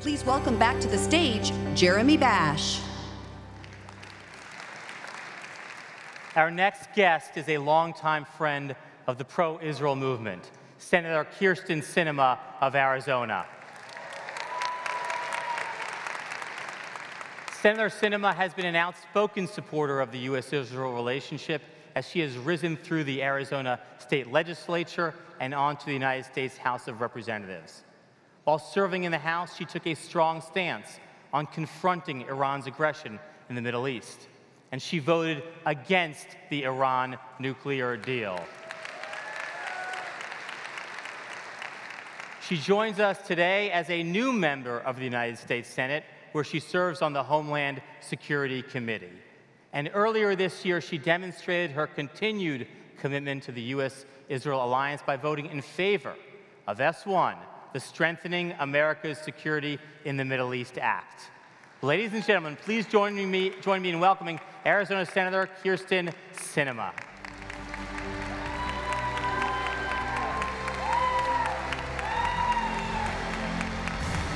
please welcome back to the stage, Jeremy Bash. Our next guest is a longtime friend of the pro-Israel movement, Senator Kyrsten Sinema of Arizona. Senator Sinema has been an outspoken supporter of the U.S.-Israel relationship as she has risen through the Arizona state legislature and onto the United States House of Representatives. While serving in the House, she took a strong stance on confronting Iran's aggression in the Middle East, and she voted against the Iran nuclear deal. She joins us today as a new member of the United States Senate, where she serves on the Homeland Security Committee. And earlier this year, she demonstrated her continued commitment to the U.S.-Israel alliance by voting in favor of S1, the Strengthening America's Security in the Middle East Act. Ladies and gentlemen, please join me in welcoming Arizona Senator Kyrsten Sinema.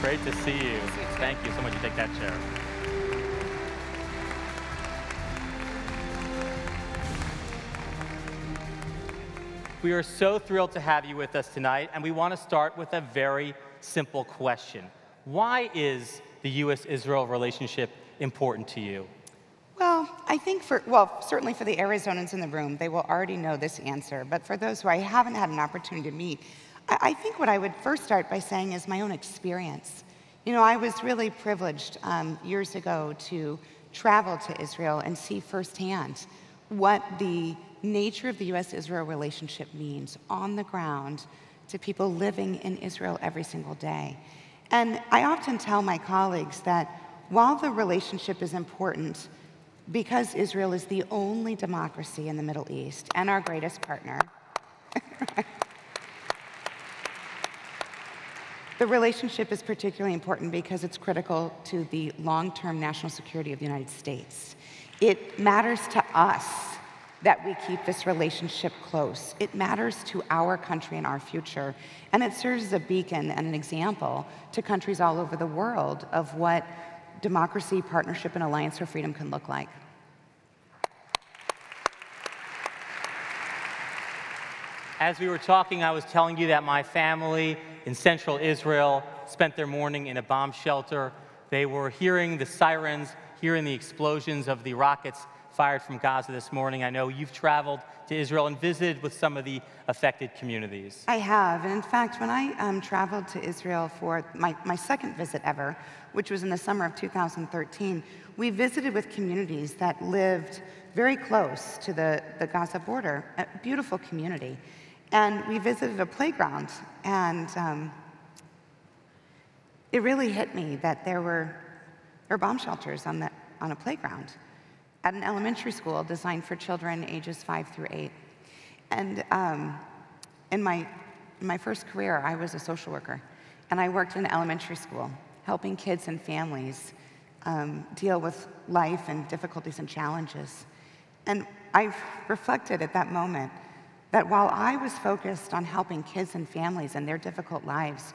Great to see you. Thank you so much. You take that chair. We are so thrilled to have you with us tonight, and we want to start with a very simple question. Why is the U.S.-Israel relationship important to you? Well, I think certainly for the Arizonans in the room, they will already know this answer. But for those who I haven't had an opportunity to meet, I think what I would first start by saying is my own experience. You know, I was really privileged years ago to travel to Israel and see firsthand what the nature of the U.S.-Israel relationship means on the ground to people living in Israel every single day. And I often tell my colleagues that while the relationship is important, because Israel is the only democracy in the Middle East and our greatest partner, the relationship is particularly important because it's critical to the long-term national security of the United States. It matters to us that we keep this relationship close. It matters to our country and our future. And it serves as a beacon and an example to countries all over the world of what democracy, partnership, and alliance for freedom can look like. As we were talking, I was telling you that my family in central Israel spent their morning in a bomb shelter. They were hearing the sirens, hearing the explosions of the rockets fired from Gaza this morning. I know you've traveled to Israel and visited with some of the affected communities. I have, and in fact, when I traveled to Israel for my second visit ever, which was in the summer of 2013, we visited with communities that lived very close to the Gaza border, a beautiful community. And we visited a playground, and it really hit me that there were bomb shelters on a playground at an elementary school designed for children ages 5 through 8. And in my first career, I was a social worker, and I worked in elementary school, helping kids and families deal with life and difficulties and challenges. And I reflected at that moment that while I was focused on helping kids and families in their difficult lives,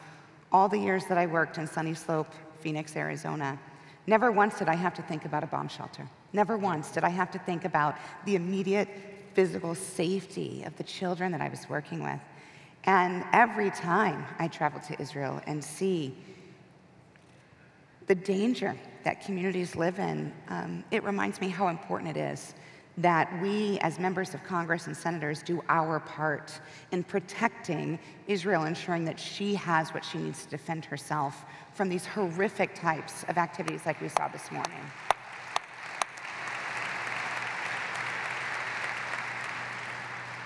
all the years that I worked in Sunny Slope, Phoenix, Arizona, never once did I have to think about a bomb shelter. Never once did I have to think about the immediate physical safety of the children that I was working with. And every time I travel to Israel and see the danger that communities live in, it reminds me how important it is that we, as members of Congress and senators, do our part in protecting Israel, ensuring that she has what she needs to defend herself from these horrific types of activities like we saw this morning.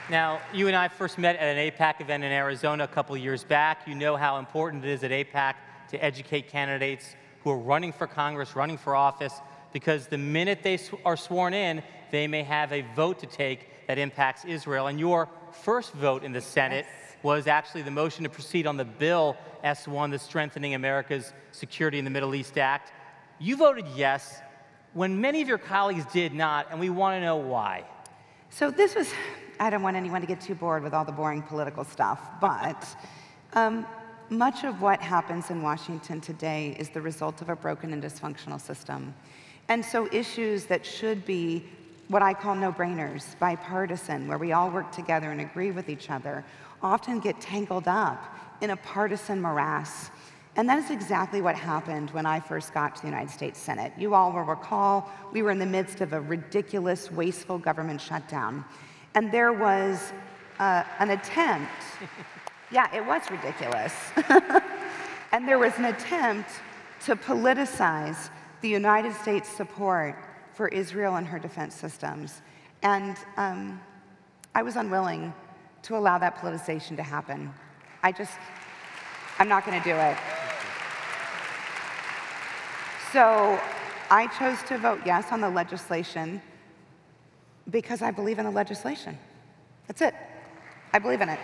Now, you and I first met at an AIPAC event in Arizona a couple of years back. You know how important it is at AIPAC to educate candidates who are running for Congress, running for office, because the minute they are sworn in, they may have a vote to take that impacts Israel. And your first vote in the Senate was actually the motion to proceed on the bill S1, the Strengthening America's Security in the Middle East Act. You voted yes when many of your colleagues did not, and we want to know why. So this was, I don't want anyone to get too bored with all the boring political stuff, but much of what happens in Washington today is the result of a broken and dysfunctional system. And so issues that should be what I call no-brainers, bipartisan, where we all work together and agree with each other, often get tangled up in a partisan morass. And that is exactly what happened when I first got to the United States Senate. You all will recall we were in the midst of a ridiculous, wasteful government shutdown. And there was an attempt, yeah, it was ridiculous. And there was an attempt to politicize the United States' support for Israel and her defense systems. And I was unwilling to allow that politicization to happen. I'm not going to do it. So I chose to vote yes on the legislation because I believe in the legislation. That's it. I believe in it.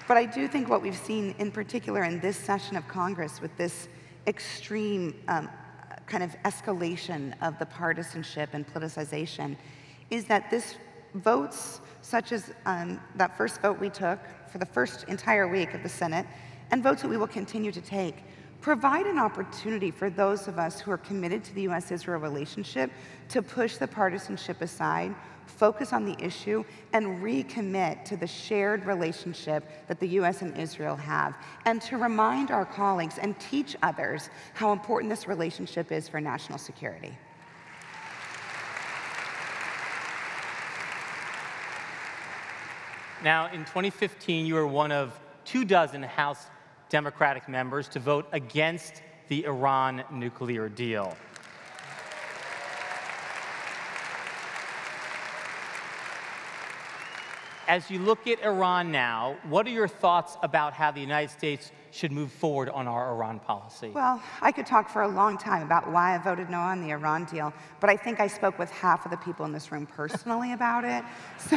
But I do think what we've seen in particular in this session of Congress with this extreme kind of escalation of the partisanship and politicization is that this votes such as that first vote we took for the first entire week of the Senate and votes that we will continue to take provide an opportunity for those of us who are committed to the U.S.-Israel relationship to push the partisanship aside, focus on the issue, and recommit to the shared relationship that the U.S. and Israel have, and to remind our colleagues and teach others how important this relationship is for national security. Now, in 2015, you were one of 24 House Democratic members to vote against the Iran nuclear deal. As you look at Iran now, what are your thoughts about how the United States should move forward on our Iran policy? Well, I could talk for a long time about why I voted no on the Iran deal, but I think I spoke with half of the people in this room personally about it. So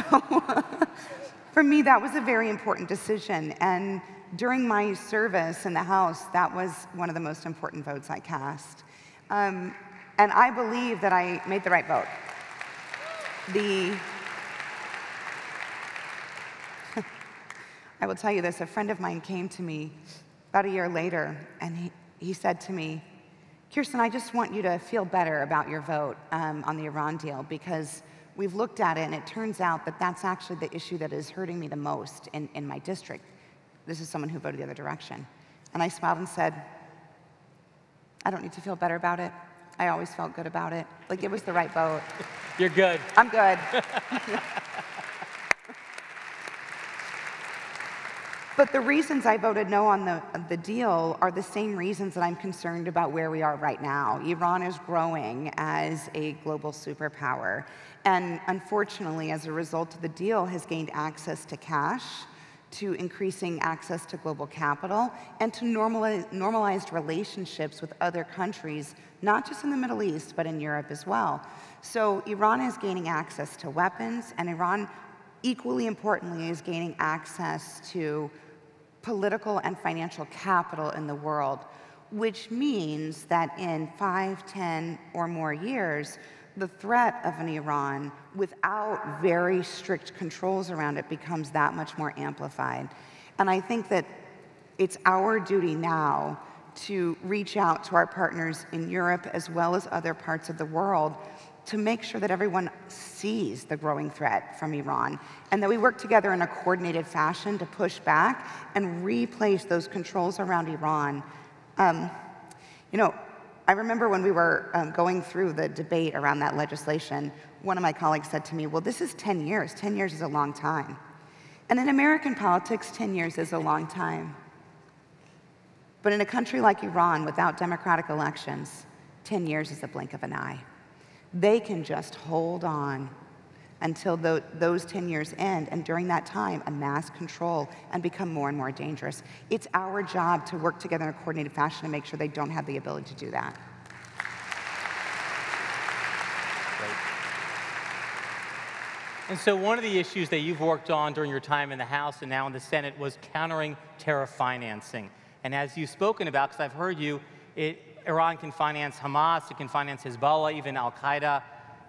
for me, that was a very important decision. And during my service in the House, that was one of the most important votes I cast. And I believe that I made the right vote. I will tell you this, a friend of mine came to me about a year later, and he said to me, Kyrsten, I just want you to feel better about your vote on the Iran deal, because we've looked at it, and it turns out that that's actually the issue that is hurting me the most in my district. This is someone who voted the other direction. And I smiled and said, I don't need to feel better about it. I always felt good about it. Like, it was the right vote. You're good. I'm good. But the reasons I voted no on the deal are the same reasons that I'm concerned about where we are right now. Iran is growing as a global superpower, and unfortunately, as a result of the deal, has gained access to cash, to increasing access to global capital, and to normalized relationships with other countries, not just in the Middle East, but in Europe as well. So Iran is gaining access to weapons, and Iran, equally importantly, is gaining access to political and financial capital in the world, which means that in 5, 10, or more years, the threat of an Iran without very strict controls around it becomes that much more amplified. And I think that it's our duty now to reach out to our partners in Europe as well as other parts of the world to make sure that everyone sees the growing threat from Iran, and that we work together in a coordinated fashion to push back and replace those controls around Iran. You know, I remember when we were going through the debate around that legislation, one of my colleagues said to me, well, this is 10 years. 10 years is a long time. And in American politics, 10 years is a long time. But in a country like Iran, without democratic elections, 10 years is a blink of an eye. They can just hold on until those 10 years end, and during that time, amass control and become more and more dangerous. It's our job to work together in a coordinated fashion to make sure they don't have the ability to do that. Great. And so one of the issues that you've worked on during your time in the House and now in the Senate was countering terror financing. And as you've spoken about, because I've heard you, Iran can finance Hamas, it can finance Hezbollah, even Al-Qaeda.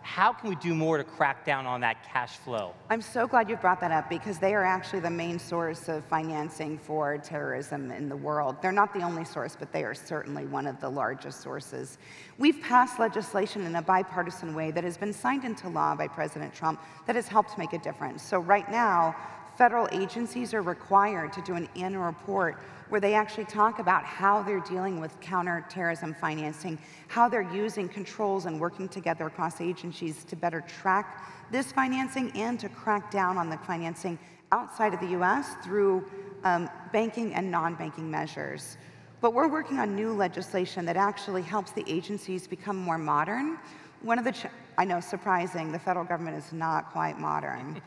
How can we do more to crack down on that cash flow? I'm so glad you brought that up because they are actually the main source of financing for terrorism in the world. They're not the only source, but they are certainly one of the largest sources. We've passed legislation in a bipartisan way that has been signed into law by President Trump that has helped make a difference. So right now, federal agencies are required to do an annual report where they actually talk about how they're dealing with counterterrorism financing, how they're using controls and working together across agencies to better track this financing and to crack down on the financing outside of the US through banking and non-banking measures. But we're working on new legislation that actually helps the agencies become more modern. I know, surprising, the federal government is not quite modern.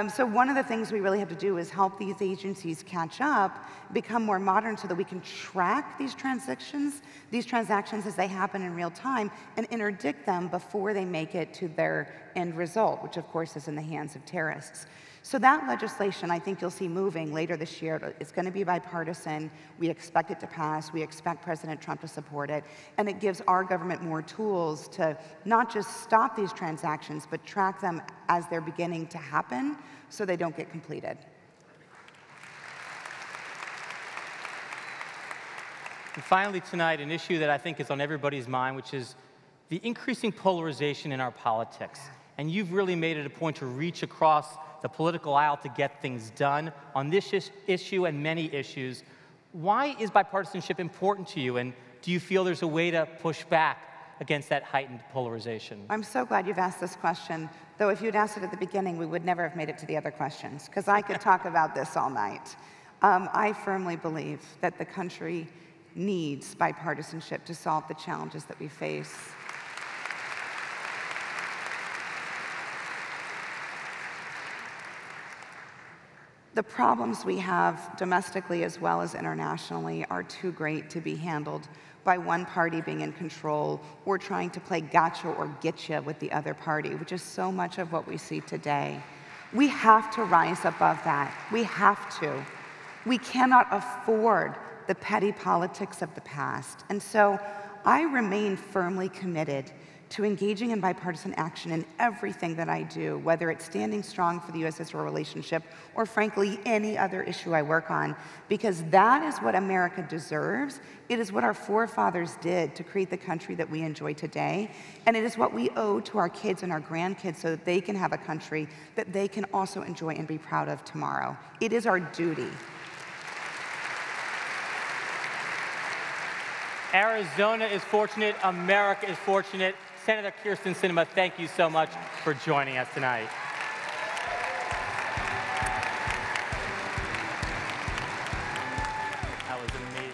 So one of the things we really have to do is help these agencies catch up, become more modern so that we can track these transactions as they happen in real time and interdict them before they make it to their end result, which of course is in the hands of terrorists. So that legislation I think you'll see moving later this year. It's going to be bipartisan. We expect it to pass. We expect President Trump to support it. And it gives our government more tools to not just stop these transactions, but track them as they're beginning to happen so they don't get completed. And finally tonight, an issue that I think is on everybody's mind, which is the increasing polarization in our politics. And you've really made it a point to reach across the political aisle to get things done on this issue and many issues. Why is bipartisanship important to you, and do you feel there's a way to push back against that heightened polarization? I'm so glad you've asked this question, though if you'd asked it at the beginning, we would never have made it to the other questions, because I could talk about this all night. I firmly believe that the country needs bipartisanship to solve the challenges that we face. The problems we have domestically as well as internationally are too great to be handled by one party being in control or trying to play gotcha or getcha with the other party, which is so much of what we see today. We have to rise above that. We have to. We cannot afford the petty politics of the past. And so I remain firmly committed to engaging in bipartisan action in everything that I do, whether it's standing strong for the U.S.-Israel relationship or, frankly, any other issue I work on, because that is what America deserves. It is what our forefathers did to create the country that we enjoy today, and it is what we owe to our kids and our grandkids so that they can have a country that they can also enjoy and be proud of tomorrow. It is our duty. Arizona is fortunate. America is fortunate. Senator Kyrsten Sinema, thank you so much for joining us tonight. That was amazing.